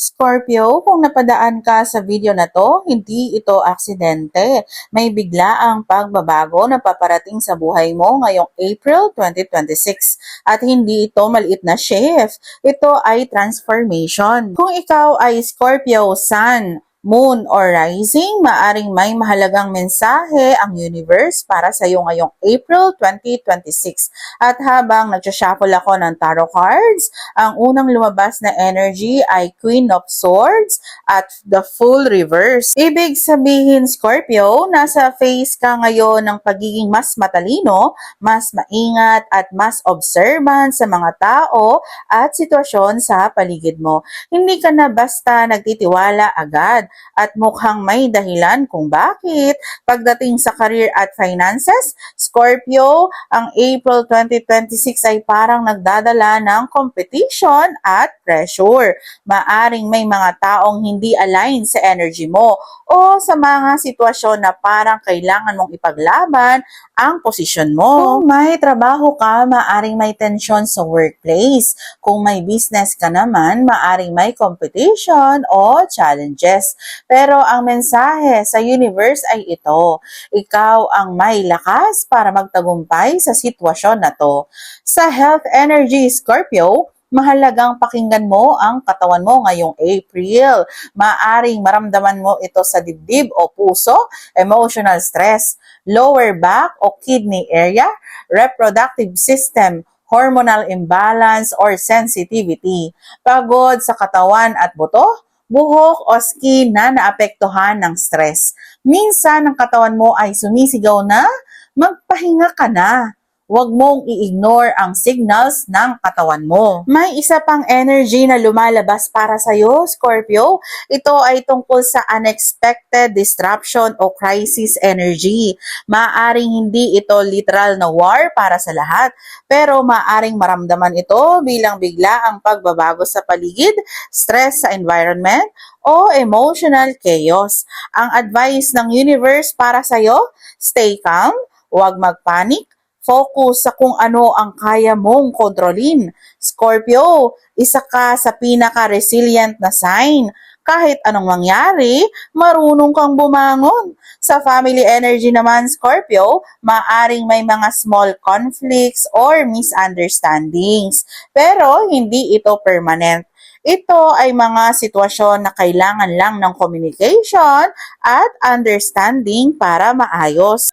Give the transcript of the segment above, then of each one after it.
Scorpio, kung napadaan ka sa video na to, hindi ito aksidente. May biglaang pagbabago na paparating sa buhay mo ngayong April 2026. At hindi ito maliit na shift. Ito ay transformation. Kung ikaw ay Scorpio Sun, Moon or Rising, maaring may mahalagang mensahe ang universe para sa iyo ngayong April 2026. At habang nagsashuffle ako ng tarot cards, ang unang lumabas na energy ay Queen of Swords at the Full Reverse. Ibig sabihin, Scorpio, nasa phase ka ngayon ng pagiging mas matalino, mas maingat at mas observant sa mga tao at sitwasyon sa paligid mo. Hindi ka na basta nagtitiwala agad at mukhang may dahilan kung bakit. Pagdating sa career at finances, Scorpio, ang April 2026 ay parang nagdadala ng competition at pressure. Maaring may mga taong hindi align sa energy mo o sa mga sitwasyon na parang kailangan mong ipaglaban ang posisyon mo. Kung may trabaho ka, maaring may tension sa workplace. Kung may business ka naman, maaring may competition o challenges. Pero ang mensahe sa universe ay ito. Ikaw ang may lakas para magtagumpay sa sitwasyon na to. Sa health energy, Scorpio, mahalagang pakinggan mo ang katawan mo ngayong April. Maaring maramdaman mo ito sa dibdib o puso, emotional stress, lower back o kidney area, reproductive system, hormonal imbalance or sensitivity, pagod sa katawan at buto, buhok o skin na naapektuhan ng stress. Minsan ang katawan mo ay sumisigaw na magpahinga ka na. Huwag mong i-ignore ang signals ng katawan mo. May isa pang energy na lumalabas para sa iyo, Scorpio. Ito ay tungkol sa unexpected disruption o crisis energy. Maaring hindi ito literal na war para sa lahat, pero maaring maramdaman ito bilang bigla ang pagbabago sa paligid, stress sa environment, o emotional chaos. Ang advice ng universe para sa iyo, stay calm, huwag magpanik, focus sa kung ano ang kaya mong kontrolin. Scorpio, isa ka sa pinaka-resilient na sign. Kahit anong mangyari, marunong kang bumangon. Sa family energy naman, Scorpio, maaring may mga small conflicts or misunderstandings. Pero hindi ito permanent. Ito ay mga sitwasyon na kailangan lang ng communication at understanding para maayos.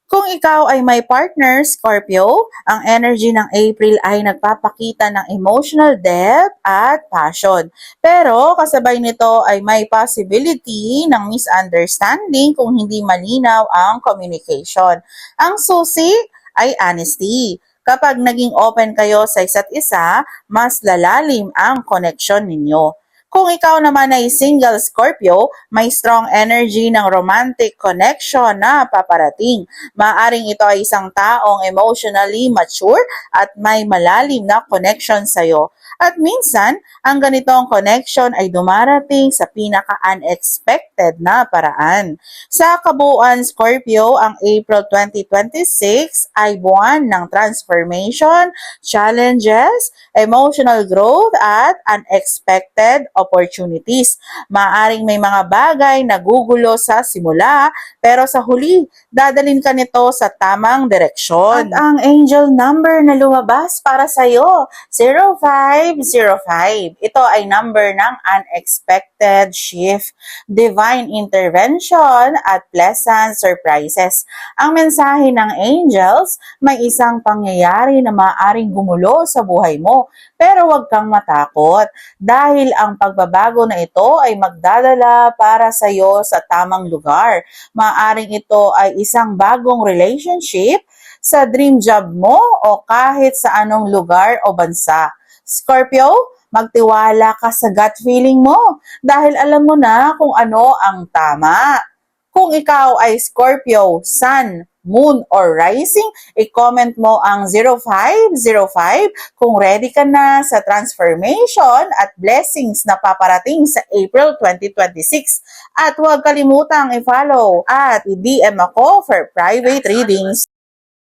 Kung ikaw ay may partner, Scorpio, ang energy ng April ay nagpapakita ng emotional depth at passion. Pero kasabay nito ay may possibility ng misunderstanding kung hindi malinaw ang communication. Ang susi ay honesty. Kapag naging open kayo sa isa't isa, mas lalalim ang connection ninyo. Kung ikaw naman ay single Scorpio, may strong energy ng romantic connection na paparating. Maaring ito ay isang taong emotionally mature at may malalim na connection sa'yo. At minsan, ang ganitong connection ay dumarating sa pinaka-unexpected na paraan. Sa kabuuan, Scorpio, ang April 2026 ay buwan ng transformation, challenges, emotional growth at unexpected opportunities. Maaring may mga bagay na gugulo sa simula, pero sa huli, dadalhin ka nito sa tamang direksyon. At ang angel number na lumabas para sa iyo, 0505. Ito ay number ng unexpected shift, divine intervention at pleasant surprises. Ang mensahe ng angels, may isang pangyayari na maaaring gumulo sa buhay mo, pero huwag kang matakot dahil ang pagbabago na ito ay magdadala para sa iyo sa tamang lugar. Maaring ito ay isang bagong relationship, sa dream job mo o kahit sa anong lugar o bansa. Scorpio, magtiwala ka sa gut feeling mo dahil alam mo na kung ano ang tama. Kung ikaw ay Scorpio, Sun, Moon, or Rising, i-comment mo ang 0505 kung ready ka na sa transformation at blessings na paparating sa April 2026. At huwag kalimutang i-follow at i-DM ako for private readings.